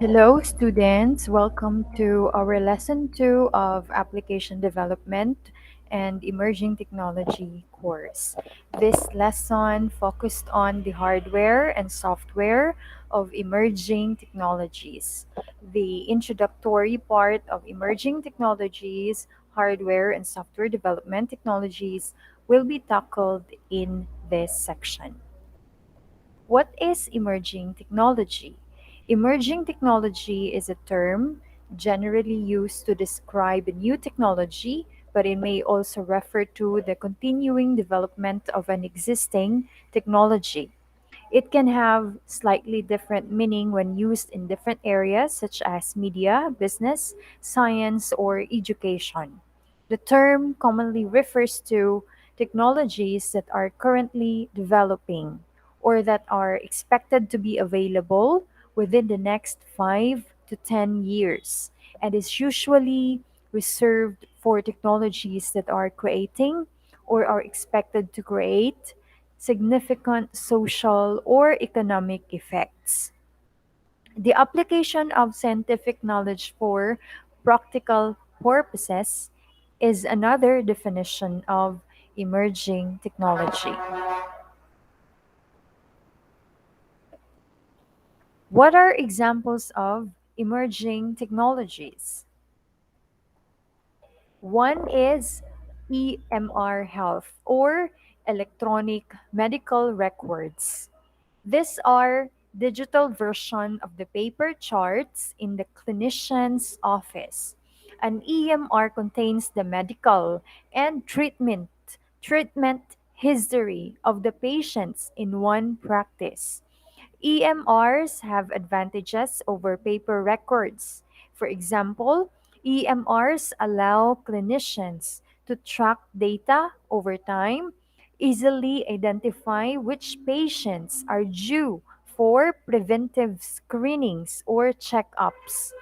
Hello, students. Welcome to our lesson 2 of Application Development and Emerging Technology course. This lesson focused on the hardware and software of emerging technologies. The introductory part of emerging technologies, hardware and software development technologies will be tackled in this section. What is emerging technology? Emerging technology is a term generally used to describe a new technology, but it may also refer to the continuing development of an existing technology. It can have slightly different meaning when used in different areas such as media, business, science, or education. The term commonly refers to technologies that are currently developing or that are expected to be available within the next 5 to 10 years and is usually reserved for technologies that are creating or are expected to create significant social or economic effects. The application of scientific knowledge for practical purposes is another definition of emerging technology. What are examples of emerging technologies? One is EMR Health or electronic medical records. These are digital version of the paper charts in the clinician's office. An EMR contains the medical and treatment history of the patients in one practice. EMRs have advantages over paper records. For example, EMRs allow clinicians to track data over time, easily identify which patients are due for preventive screenings or checkups,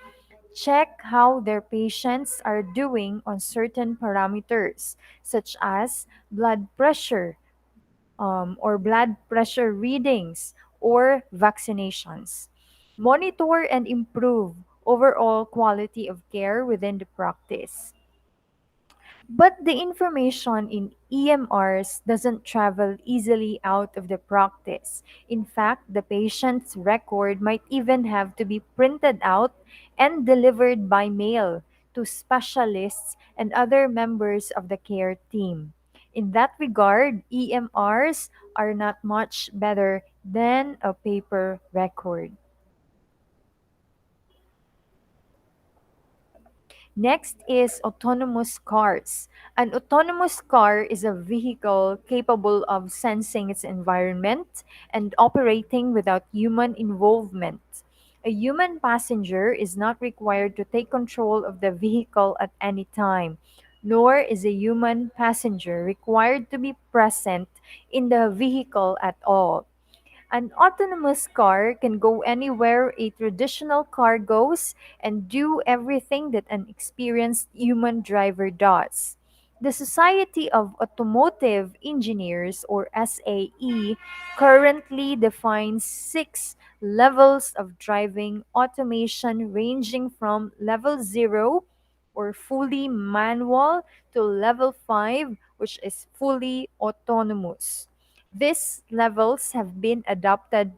check how their patients are doing on certain parameters, such as blood pressure readings or vaccinations. Monitor and improve overall quality of care within the practice. But the information in EMRs doesn't travel easily out of the practice. In fact, the patient's record might even have to be printed out and delivered by mail to specialists and other members of the care team. In that regard, EMRs are not much better than a paper record. Next is autonomous cars. An autonomous car is a vehicle capable of sensing its environment and operating without human involvement. A human passenger is not required to take control of the vehicle at any time, nor is a human passenger required to be present in the vehicle at all. An autonomous car can go anywhere a traditional car goes and do everything that an experienced human driver does. The Society of Automotive Engineers, or SAE, currently defines six levels of driving automation ranging from level 0, or fully manual, to level 5, which is fully autonomous. These levels have been adopted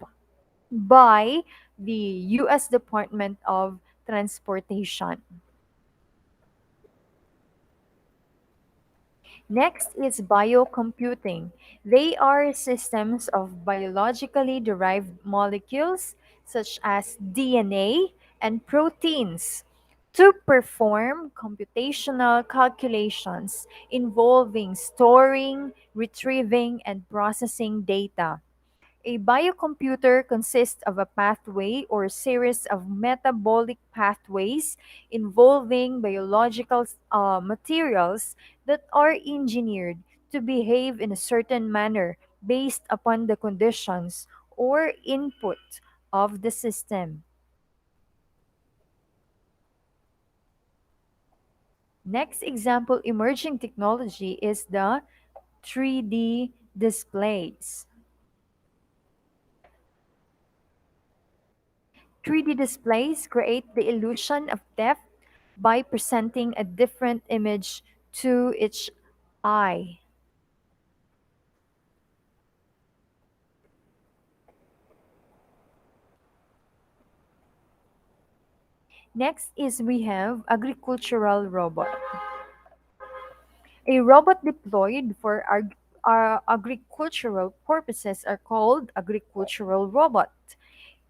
by the U.S. Department of Transportation. Next is biocomputing. They are systems of biologically derived molecules such as DNA and proteins to perform computational calculations involving storing, retrieving, and processing data. A biocomputer consists of a pathway or series of metabolic pathways involving biological materials that are engineered to behave in a certain manner based upon the conditions or input of the system. Next example emerging technology is the 3D displays. 3D displays create the illusion of depth by presenting a different image to each eye. Next is we have agricultural robot. A robot deployed for agricultural purposes are called agricultural robot.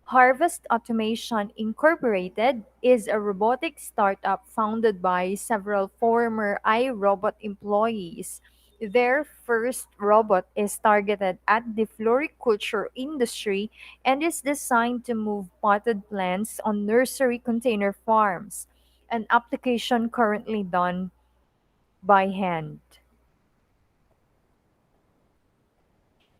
Harvest Automation Incorporated is a robotics startup founded by several former iRobot employees. Their first robot is targeted at the floriculture industry and is designed to move potted plants on nursery container farms, an application currently done by hand.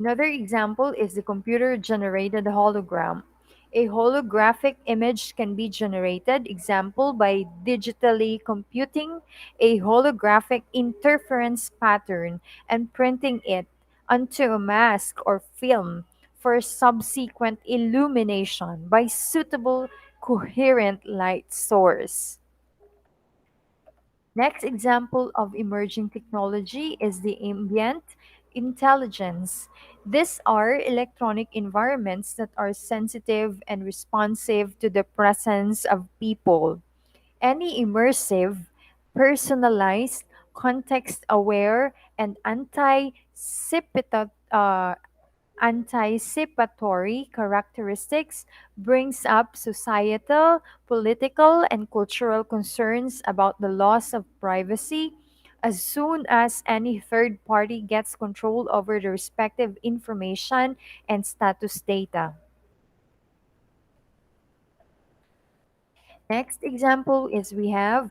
Another example is the computer-generated hologram. A holographic image can be generated, example, by digitally computing a holographic interference pattern and printing it onto a mask or film for subsequent illumination by suitable coherent light source. Next example of emerging technology is the ambient intelligence. These are electronic environments that are sensitive and responsive to the presence of people. Any immersive, personalized, context aware, and anticipatory characteristics brings up societal, political, and cultural concerns about the loss of privacy as soon as any third party gets control over the respective information and status data. Next example is we have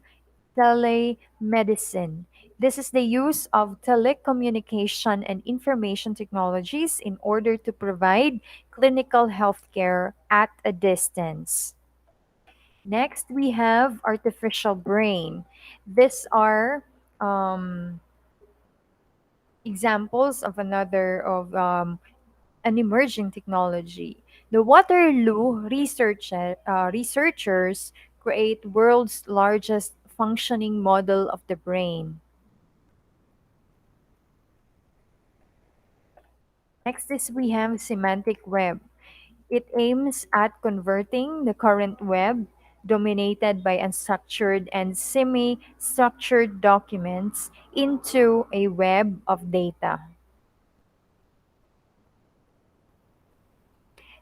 telemedicine. This is the use of telecommunication and information technologies in order to provide clinical healthcare at a distance. Next, we have artificial brain. These are um, examples of an emerging technology. The Waterloo researchers create world's largest functioning model of the brain. Next is we have semantic web. It aims at converting the current web, dominated by unstructured and semi-structured documents, into a web of data.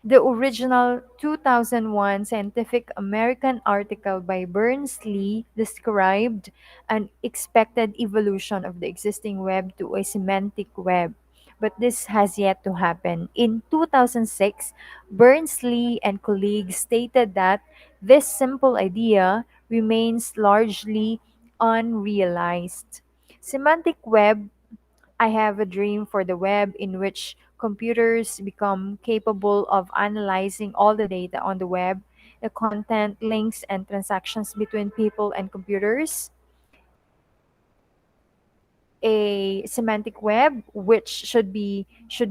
The original 2001 Scientific American article by Berners-Lee described an expected evolution of the existing web to a semantic web, but this has yet to happen. In 2006, Berners-Lee and colleagues stated that this simple idea remains largely unrealized. Semantic web, I have a dream for the web in which computers become capable of analyzing all the data on the web, the content, links, and transactions between people and computers. A semantic web, which should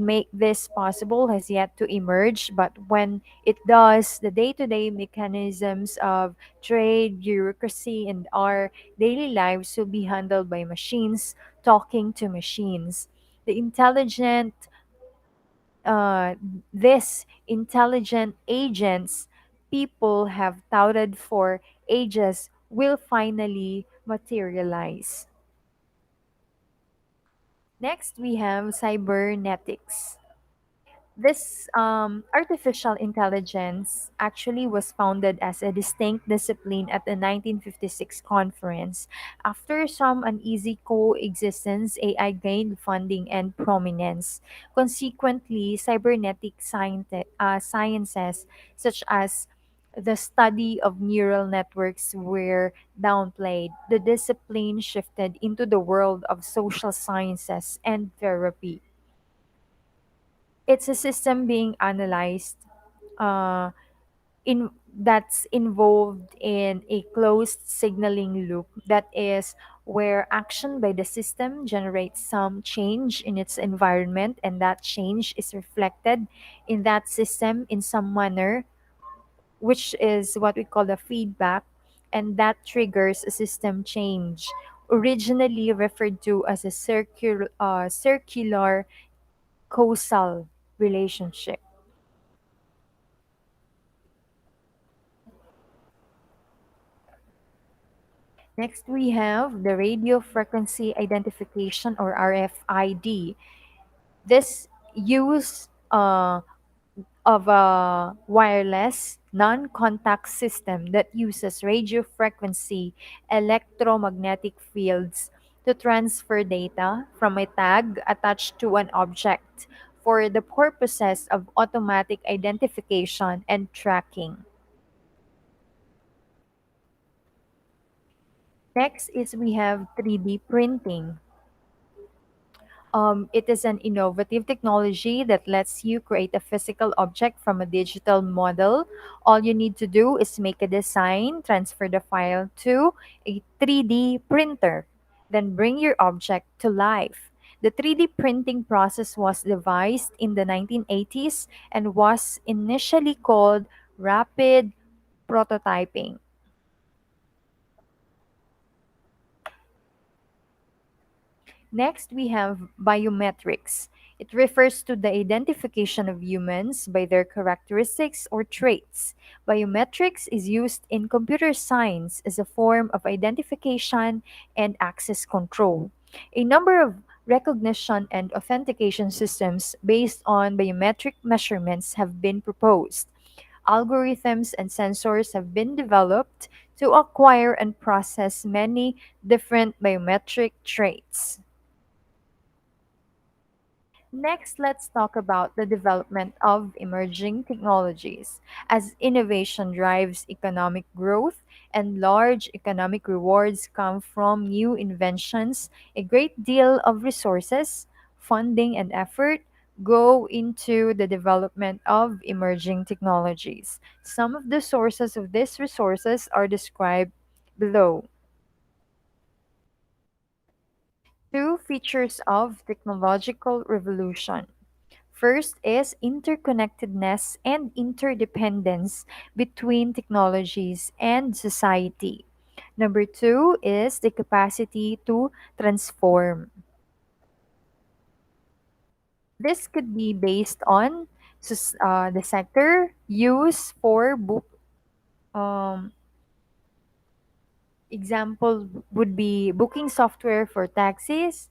make this possible, has yet to emerge. But when it does, the day-to-day mechanisms of trade, bureaucracy, and our daily lives will be handled by machines talking to machines. The intelligent uh, This intelligent agents people have touted for ages will finally materialize. Next, we have cybernetics. This artificial intelligence actually was founded as a distinct discipline at the 1956 conference. After some uneasy coexistence, AI gained funding and prominence. Consequently, sciences such as the study of neural networks were downplayed. The discipline shifted into the world of social sciences and therapy. It's a system being analyzed uh, in that's involved in a closed signaling loop, that is where action by the system generates some change in its environment, and that change is reflected in that system in some manner which is what we call the feedback, and that triggers a system change, originally referred to as a circular causal relationship. Next, we have the radio frequency identification, or RFID. This use of a wireless non-contact system that uses radio frequency electromagnetic fields to transfer data from a tag attached to an object for the purposes of automatic identification and tracking. Next is we have 3D printing. It is an innovative technology that lets you create a physical object from a digital model. All you need to do is make a design, transfer the file to a 3D printer, then bring your object to life. The 3D printing process was devised in the 1980s and was initially called rapid prototyping. Next, we have biometrics. It refers to the identification of humans by their characteristics or traits. Biometrics is used in computer science as a form of identification and access control. A number of recognition and authentication systems based on biometric measurements have been proposed. Algorithms and sensors have been developed to acquire and process many different biometric traits. Next, let's talk about the development of emerging technologies. As innovation drives economic growth and large economic rewards come from new inventions, a great deal of resources, funding, and effort go into the development of emerging technologies. Some of the sources of these resources are described below. Two features of technological revolution. First is interconnectedness and interdependence between technologies and society. Number two is the capacity to transform. This could be based on the sector use for book. Um, Example would be booking software for taxis,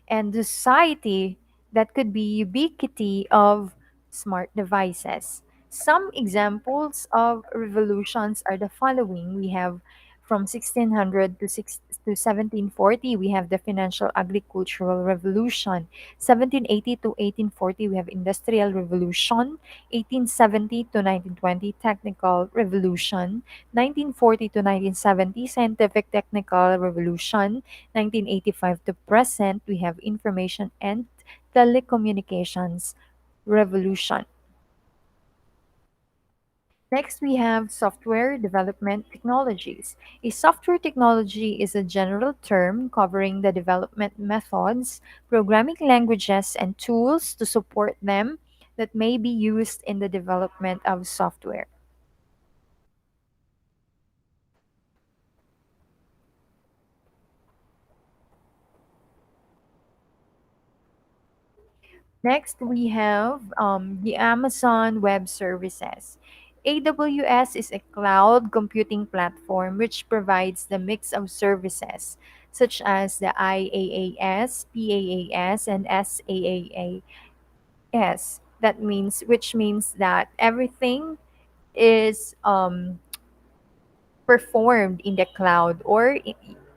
and the society that could be ubiquity of smart devices. Some examples of revolutions are the following. We have from 1600 to 1740, we have the financial agricultural revolution. 1780 to 1840, we have industrial revolution. 1870 to 1920, technical revolution. 1940 to 1970, scientific technical revolution. 1985 to present, we have information and telecommunications revolution. Next, we have software development technologies. A software technology is a general term covering the development methods, programming languages, and tools to support them that may be used in the development of software. Next, we have the Amazon Web Services. AWS is a cloud computing platform which provides the mix of services such as the IaaS, PaaS, and SaaS. Which means that everything is performed in the cloud or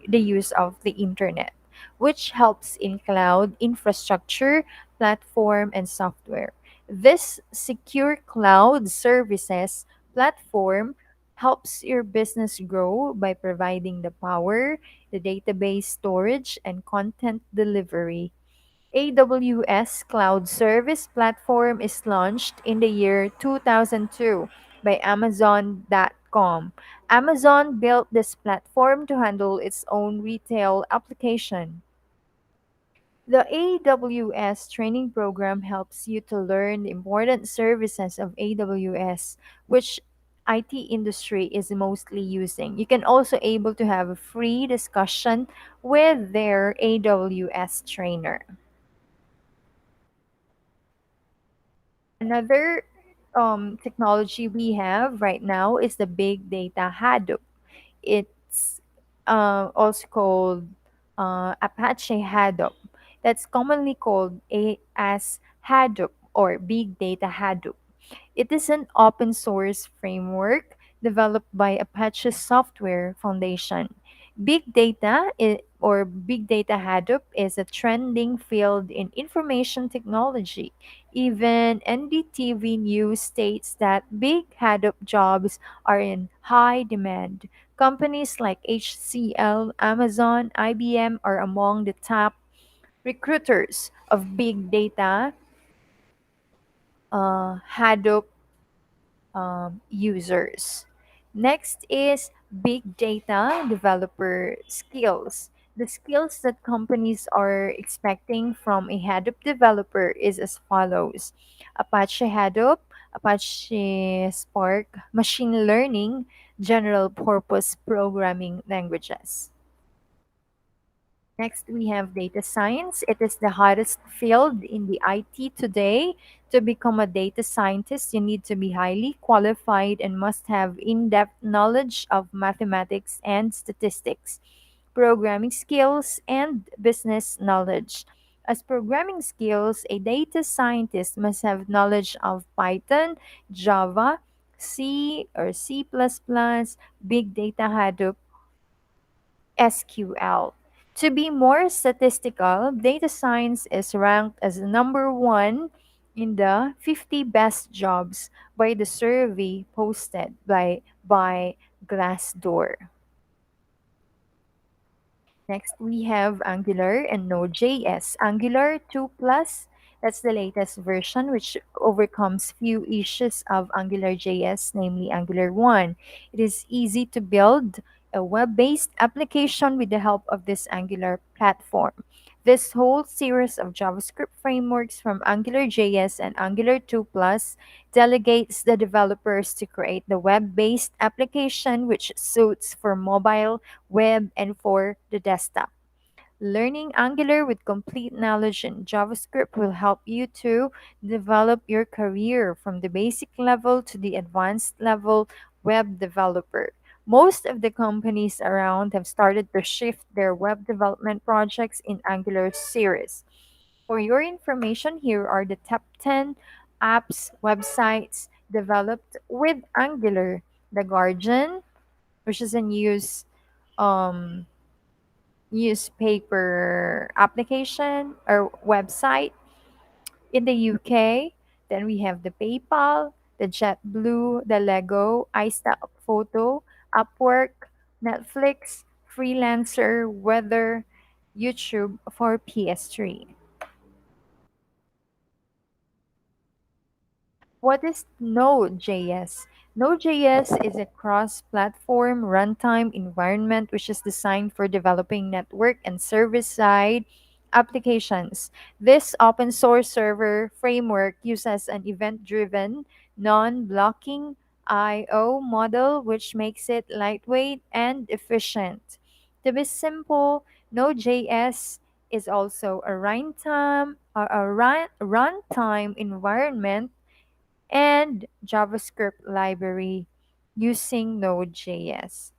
the use of the internet, which helps in cloud infrastructure, platform, and software. This secure cloud services platform helps your business grow by providing the power, the database storage, and content delivery. AWS Cloud Service Platform is launched in the year 2002 by Amazon.com. Amazon built this platform to handle its own retail application. The AWS training program helps you to learn the important services of AWS, which IT industry is mostly using. You can also able to have a free discussion with their AWS trainer. Another technology we have right now is the big data Hadoop. It's also called Apache Hadoop. That's commonly called as Hadoop or Big Data Hadoop. It is an open source framework developed by Apache Software Foundation. Big Data Hadoop is a trending field in information technology. Even NDTV News states that big Hadoop jobs are in high demand. Companies like HCL, Amazon, IBM are among the top recruiters of big data Hadoop users. Next is big data developer skills. The skills that companies are expecting from a Hadoop developer is as follows: Apache Hadoop, Apache Spark, machine learning, general purpose programming languages. Next, we have data science. It is the hottest field in the IT today. To become a data scientist, you need to be highly qualified and must have in depth knowledge of mathematics and statistics, programming skills, and business knowledge. As programming skills, a data scientist must have knowledge of Python, Java, C or C++, Big Data Hadoop, SQL. To be more statistical, data science is ranked as number one in the 50 best jobs by the survey posted by Glassdoor. Next, we have Angular and Node.js. Angular 2 Plus, that's the latest version which overcomes few issues of AngularJS, namely Angular 1. It is easy to build a web-based application with the help of this Angular platform. This whole series of JavaScript frameworks from AngularJS and Angular 2 Plus delegates the developers to create the web-based application which suits for mobile, web, and for the desktop. Learning Angular with complete knowledge in JavaScript will help you to develop your career from the basic level to the advanced level web developer. Most of the companies around have started to shift their web development projects in Angular series. For your information, here are the top 10 apps, websites developed with Angular. The Guardian, which is a um, newspaper application or website in the UK. Then we have the PayPal, the JetBlue, the Lego, iStock Photo, Upwork, Netflix, Freelancer, Weather, YouTube for PS3. What is Node.js? Node.js is a cross-platform runtime environment which is designed for developing network and server-side applications. This open source server framework uses an event-driven, non-blocking I/O model which makes it lightweight and efficient. To be simple, Node.js is also a runtime environment and JavaScript library using Node.js.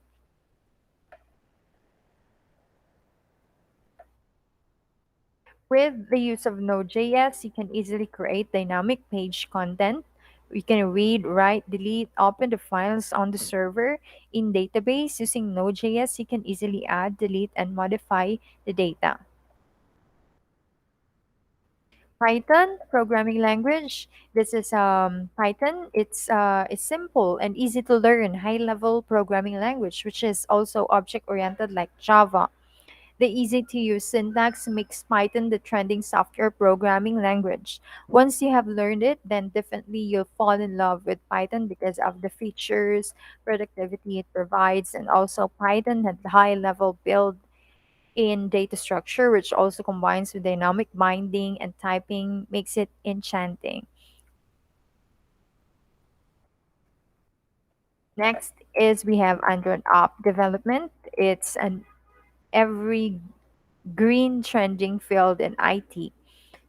With the use of Node.js, you can easily create dynamic page content. You can read, write, delete, open the files on the server. In database, using Node.js, you can easily add, delete, and modify the data. Python programming language. This is Python. It's simple and easy to learn, high level programming language, which is also object oriented like Java. The easy to use syntax makes Python the trending software programming language. Once you have learned it, then definitely you'll fall in love with Python because of the features, productivity it provides, and also Python had high level build in data structure, which also combines with dynamic binding and typing, makes it enchanting. Next is we have Android app development. It's an every green trending field in IT.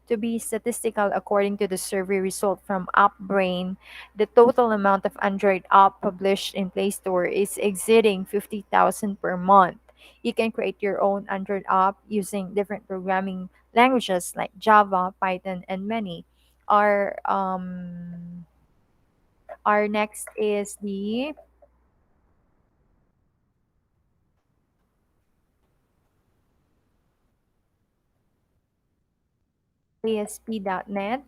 To be statistical, according to the survey result from AppBrain, the total amount of Android app published in Play Store is exceeding 50,000 per month. You can create your own Android app using different programming languages like Java, Python, and many. Our our next is the ASP.NET.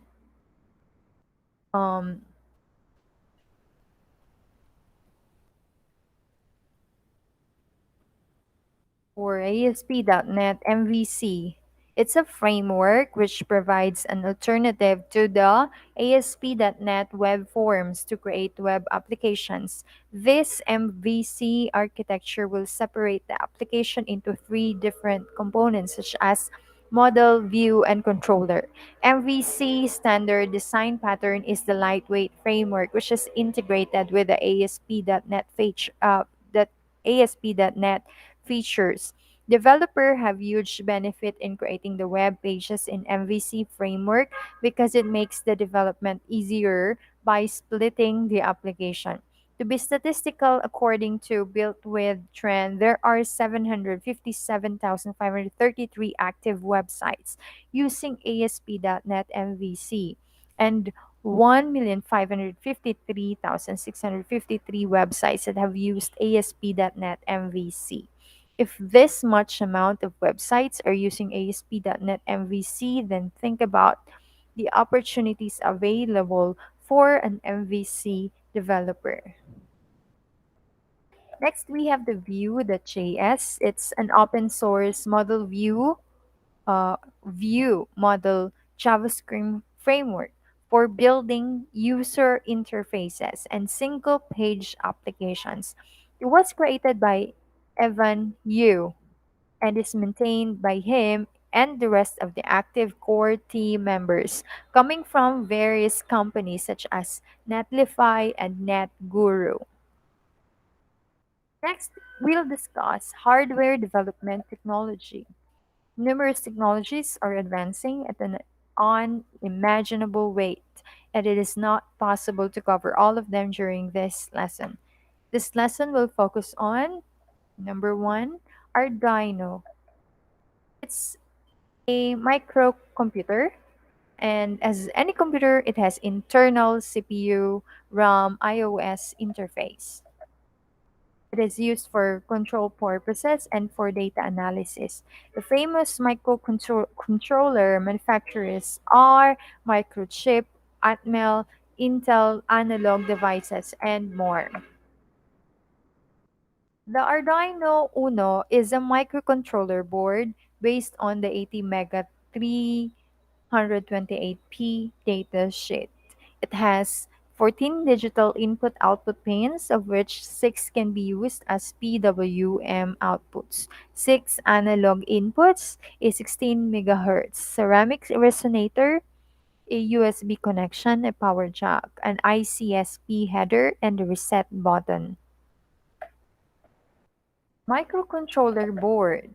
Um, or ASP.NET MVC. It's a framework which provides an alternative to the ASP.NET web forms to create web applications. This MVC architecture will separate the application into three different components such as model, view, and controller. MVC standard design pattern is the lightweight framework which is integrated with the ASP.NET features. Developer have huge benefit in creating the web pages in MVC framework because it makes the development easier by splitting the application. To be statistical, according to Built with Trend, there are 757,533 active websites using ASP.NET MVC and 1,553,653 websites that have used ASP.NET MVC. If this much amount of websites are using ASP.NET MVC, then think about the opportunities available for an MVC developer. Next, we have the Vue.js. It's an open source model view model JavaScript framework for building user interfaces and single page applications. It was created by Evan Yu and is maintained by him and the rest of the active core team members coming from various companies such as Netlify and NetGuru. Next, we'll discuss hardware development technology. Numerous technologies are advancing at an unimaginable rate, and it is not possible to cover all of them during this lesson. This lesson will focus on number one, Arduino. It's a microcomputer, and as any computer, it has internal CPU, RAM, iOS interface. It is used for control purposes and for data analysis. The famous microcontroller manufacturers are Microchip, Atmel, Intel, Analog Devices, and more. The Arduino Uno is a microcontroller board based on the 80 Mega 328P datasheet. It has 14 digital input-output pins, of which 6 can be used as PWM outputs. 6 analog inputs, a 16 MHz ceramic resonator, a USB connection, a power jack, an ICSP header, and a reset button. Microcontroller board.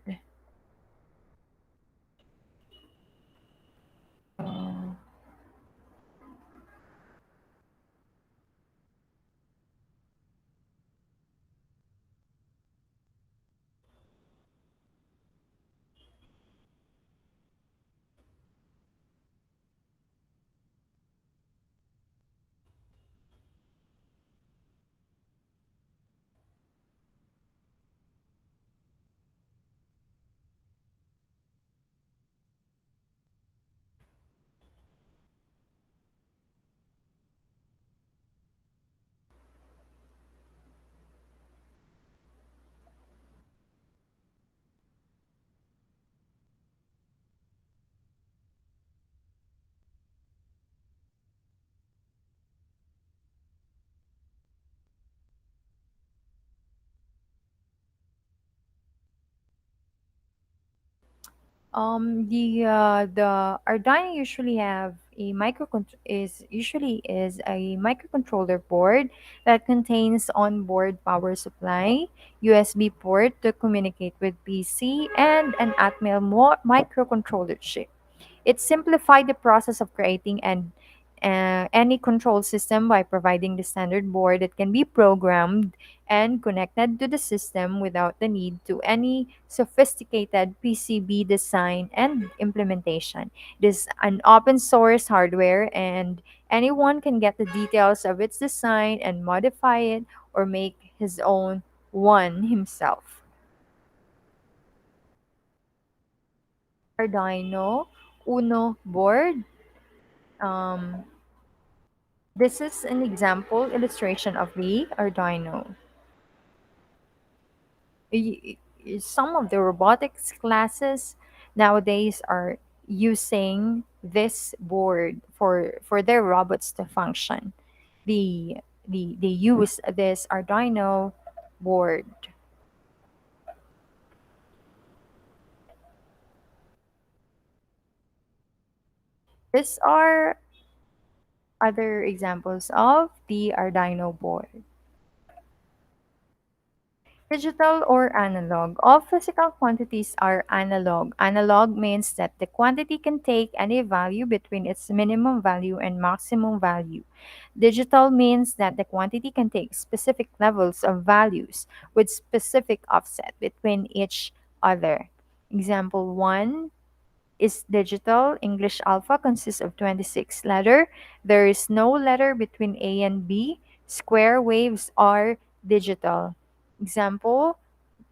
The Arduino usually have is a microcontroller board that contains onboard power supply, USB port to communicate with PC, and an Atmel microcontroller chip. It simplified the process of creating any control system by providing the standard board that can be programmed and connected to the system without the need to any sophisticated PCB design and implementation. It is an open source hardware and anyone can get the details of its design and modify it or make his own one himself. Arduino Uno board. Um, This is an example illustration of the Arduino. Some of the robotics classes nowadays are using this board for their robots to function. The, they use this Arduino board. These are other examples of the Arduino board. Digital or analog? All physical quantities are analog. Analog means that the quantity can take any value between its minimum value and maximum value. Digital means that the quantity can take specific levels of values with specific offset between each other. Example 1 is digital. English alpha consists of 26 letter. There is no letter between A and B. Square waves are digital. Example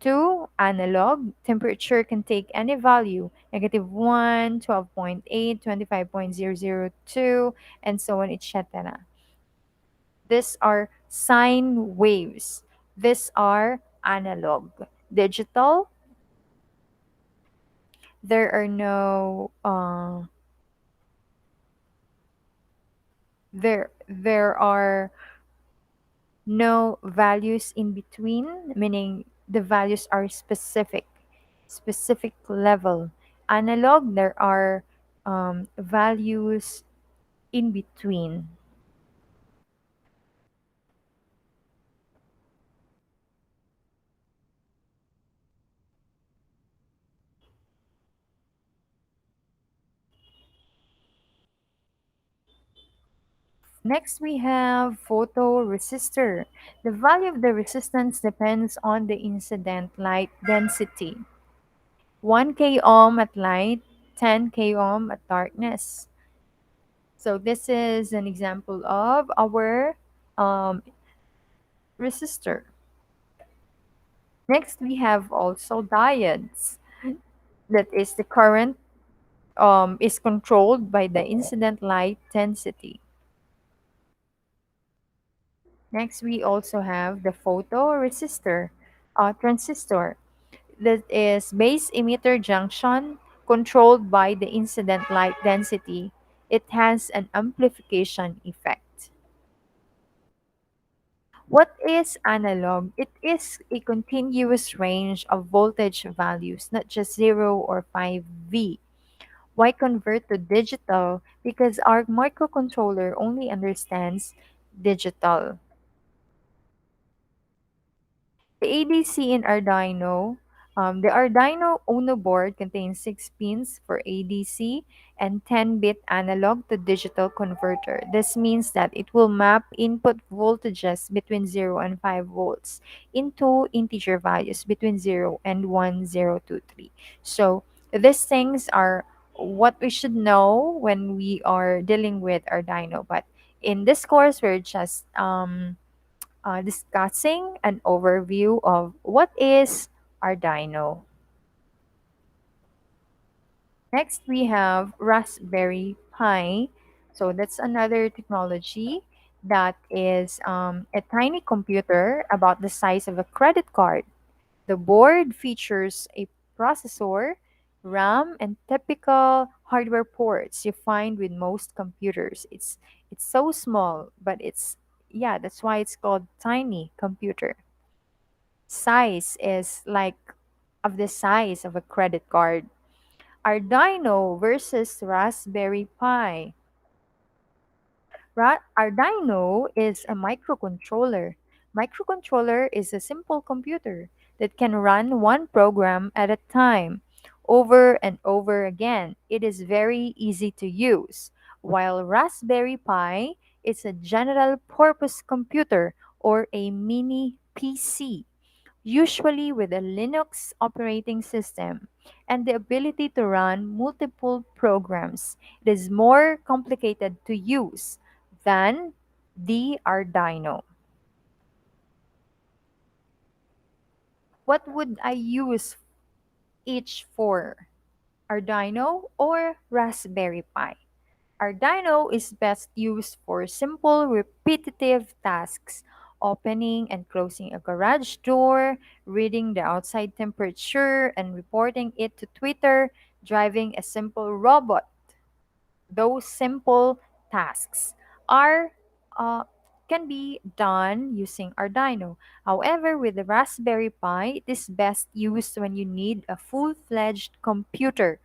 2, analog. Temperature can take any value, -1, 12.8, 25.002, and so on, etc. These are sine waves. These are analog. Digital, there are no there are no values in between, meaning the values are specific level. Analog, there are values in between. Next, we have photoresistor. The value of the resistance depends on the incident light density. 1 k ohm at light, 10 k ohm at darkness. So this is an example of our um, resistor. Next, we have also diodes. That is the current is controlled by the incident light density. Next, we also have the photoresistor, transistor. That is base emitter junction controlled by the incident light density. It has an amplification effect. What is analog? It is a continuous range of voltage values, not just 0 or 5V. Why convert to digital? Because our microcontroller only understands digital. The ADC in Arduino, the Arduino Uno board contains 6 pins for ADC and 10-bit analog to digital converter. This means that it will map input voltages between 0 and 5 volts into integer values between 0 and 1023. So these things are what we should know when we are dealing with Arduino. But in this course, we're just discussing an overview of what is Arduino. Next, we have Raspberry Pi. So that's another technology that is a tiny computer about the size of a credit card. The board features a processor, RAM, and typical hardware ports you find with most computers. It's so small, but it's yeah, that's why it's called tiny computer. Size is like of the size of a credit card. Arduino versus Raspberry Pi. Arduino is a microcontroller. Microcontroller is a simple computer that can run one program at a time over and over again. It is very easy to use, while Raspberry Pi is a general purpose computer or a mini PC, usually with a Linux operating system and the ability to run multiple programs. It is more complicated to use than the Arduino. What would I use each for? Arduino or Raspberry Pi? Arduino is best used for simple, repetitive tasks, opening and closing a garage door, reading the outside temperature and reporting it to Twitter, driving a simple robot. Those simple tasks are uh, can be done using Arduino. However, with the Raspberry Pi, it is best used when you need a full-fledged computer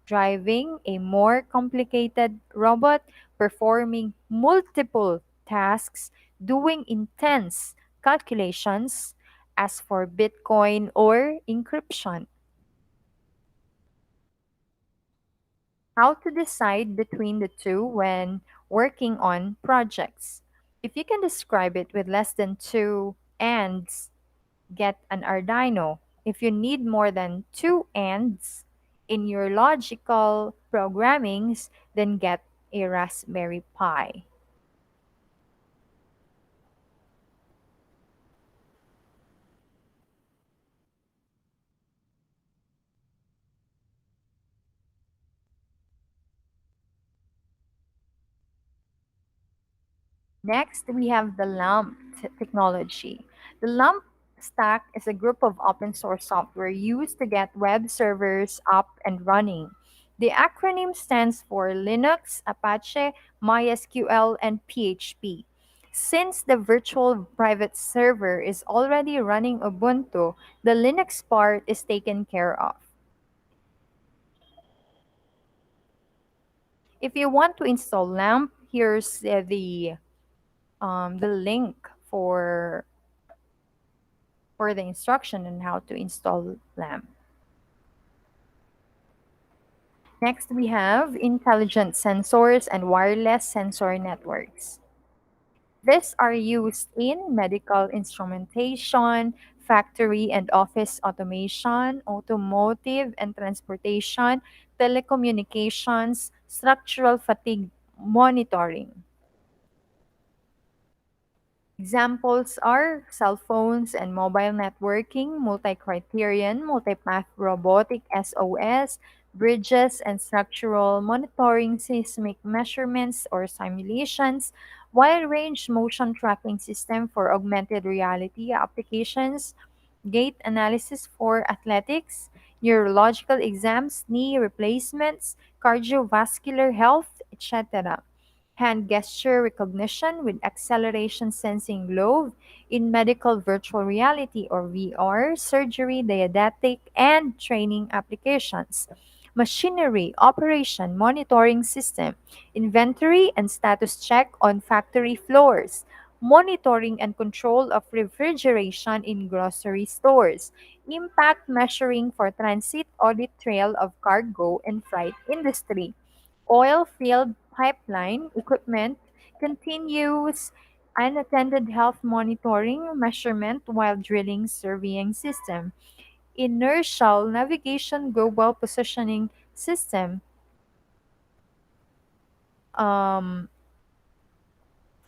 driving a more complicated robot, performing multiple tasks, doing intense calculations as for Bitcoin or encryption. How to decide between the two when working on projects. If you can describe it with less than two ands, get an Arduino. If you need more than two ands in your logical programmings, then get a Raspberry Pi. Next, we have the LAMP technology. The LAMP stack is a group of open source software used to get web servers up and running. The acronym stands for Linux, Apache, MySQL, and PHP. Since the virtual private server is already running Ubuntu, the Linux part is taken care of. If you want to install LAMP, here's the link for the instruction on how to install LAMP. Next, we have intelligent sensors and wireless sensor networks. These are used in medical instrumentation, factory and office automation, automotive and transportation, telecommunications, structural fatigue monitoring. Examples are cell phones and mobile networking, multi-criterion, multipath robotic SOS, bridges and structural monitoring, seismic measurements or simulations, wide range motion tracking system for augmented reality applications, gait analysis for athletics, neurological exams, knee replacements, cardiovascular health, etc. Hand gesture recognition with acceleration sensing globe in medical virtual reality or VR, surgery, dietetic, and training applications. Machinery operation monitoring system, inventory and status check on factory floors, monitoring and control of refrigeration in grocery stores, impact measuring for transit audit trail of cargo and freight industry, oil field pipeline equipment, continuous unattended health monitoring measurement while drilling surveying system, inertial navigation global positioning system um,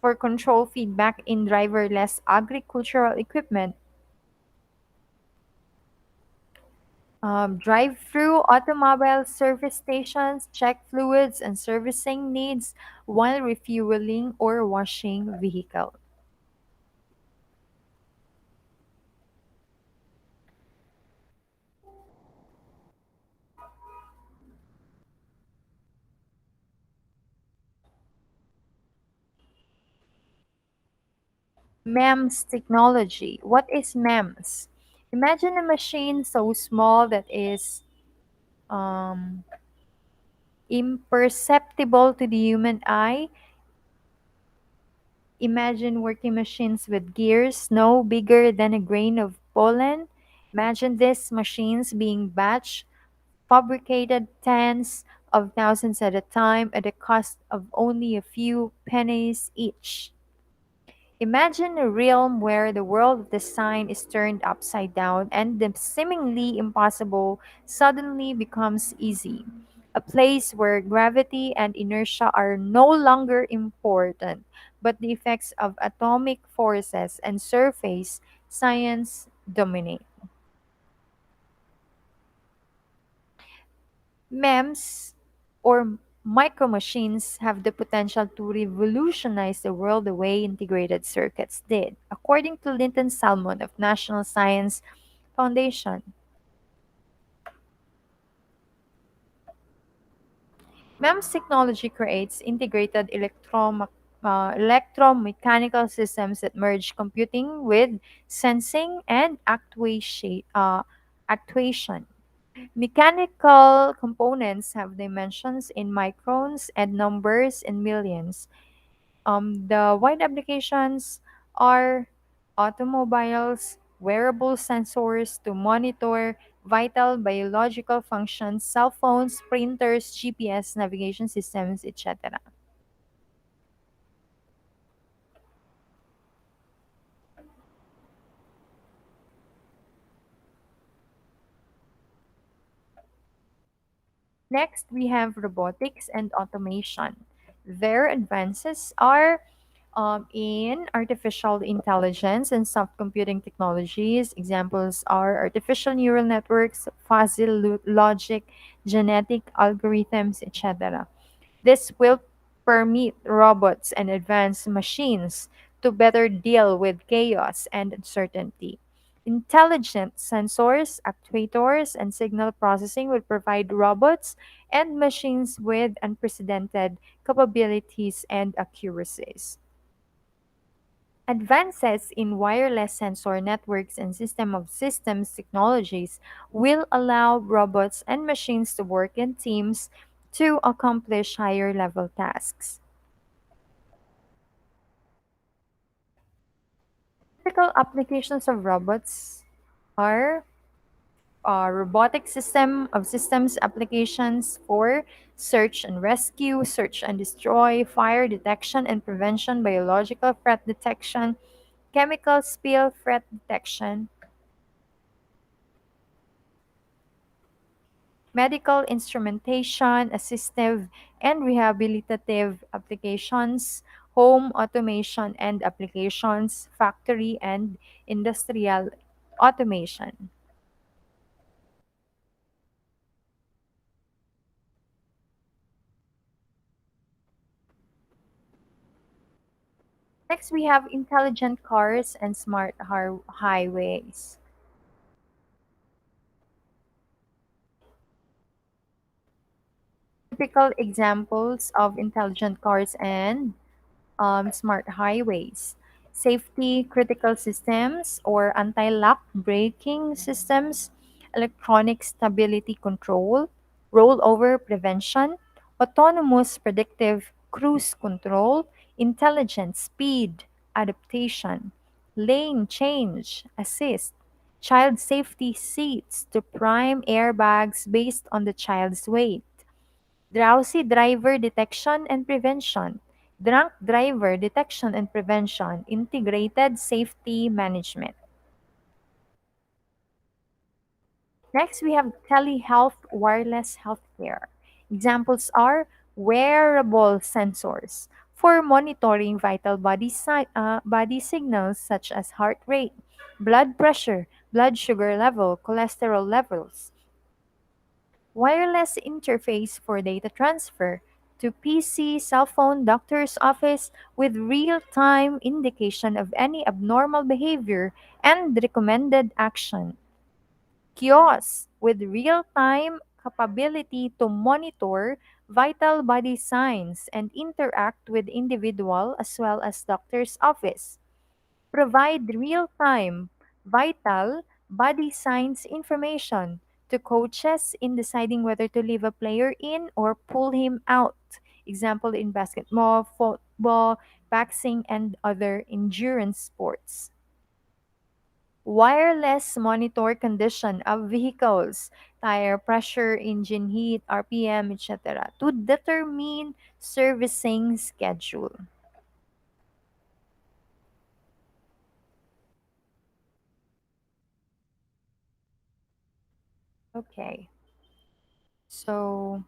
for control feedback in driverless agricultural equipment, drive-through automobile service stations check fluids and servicing needs while refueling or washing vehicle. MEMS technology. What is MEMS? Imagine a machine so small that is um, imperceptible to the human eye. Imagine working machines with gears no bigger than a grain of pollen. Imagine these machines being batch fabricated tens of thousands at a time at a cost of only a few pennies each. Imagine a realm where the world of design is turned upside down and the seemingly impossible suddenly becomes easy. A place where gravity and inertia are no longer important, but the effects of atomic forces and surface science dominate. MEMS or micro machines have the potential to revolutionize the world the way integrated circuits did, according to Linton Salmon of National Science Foundation. MEMS technology creates integrated electromechanical systems that merge computing with sensing and actuation. Mechanical components have dimensions in microns and numbers in millions. The wide applications are automobiles, wearable sensors to monitor vital biological functions, cell phones, printers, GPS, navigation systems, etc. Next, we have robotics and automation. Their advances are in artificial intelligence and soft computing technologies. Examples are artificial neural networks, fuzzy logic, genetic algorithms, etc. This will permit robots and advanced machines to better deal with chaos and uncertainty. Intelligent sensors, actuators, and signal processing will provide robots and machines with unprecedented capabilities and accuracies. Advances in wireless sensor networks and system of systems technologies will allow robots and machines to work in teams to accomplish higher level tasks. Typical applications of robots are robotic system of systems applications for search and rescue, search and destroy, fire detection and prevention, biological threat detection, chemical spill threat detection, medical instrumentation, assistive and rehabilitative applications, home automation and applications, factory and industrial automation. Next, we have intelligent cars and smart highways. Typical examples of intelligent cars and smart highways, safety critical systems or anti-lock braking systems, electronic stability control, rollover prevention, autonomous predictive cruise control, intelligent speed adaptation, lane change assist, child safety seats to prime airbags based on the child's weight, drowsy driver detection and prevention, drunk driver detection and prevention, integrated safety management. Next, we have Tele-Health wireless healthcare. Examples are wearable sensors for monitoring vital body signals such as heart rate, blood pressure, blood sugar level, cholesterol levels. Wireless interface for data transfer to PC, cell phone, doctor's office with real-time indication of any abnormal behavior and recommended action. Kiosk with real-time capability to monitor vital body signs and interact with individual as well as doctor's office. Provide real-time, vital body signs information to coaches in deciding whether to leave a player in or pull him out. Example in basketball, football, boxing, and other endurance sports. Wireless monitor condition of vehicles, tire pressure, engine heat, RPM, etc. to determine servicing schedule. Okay. So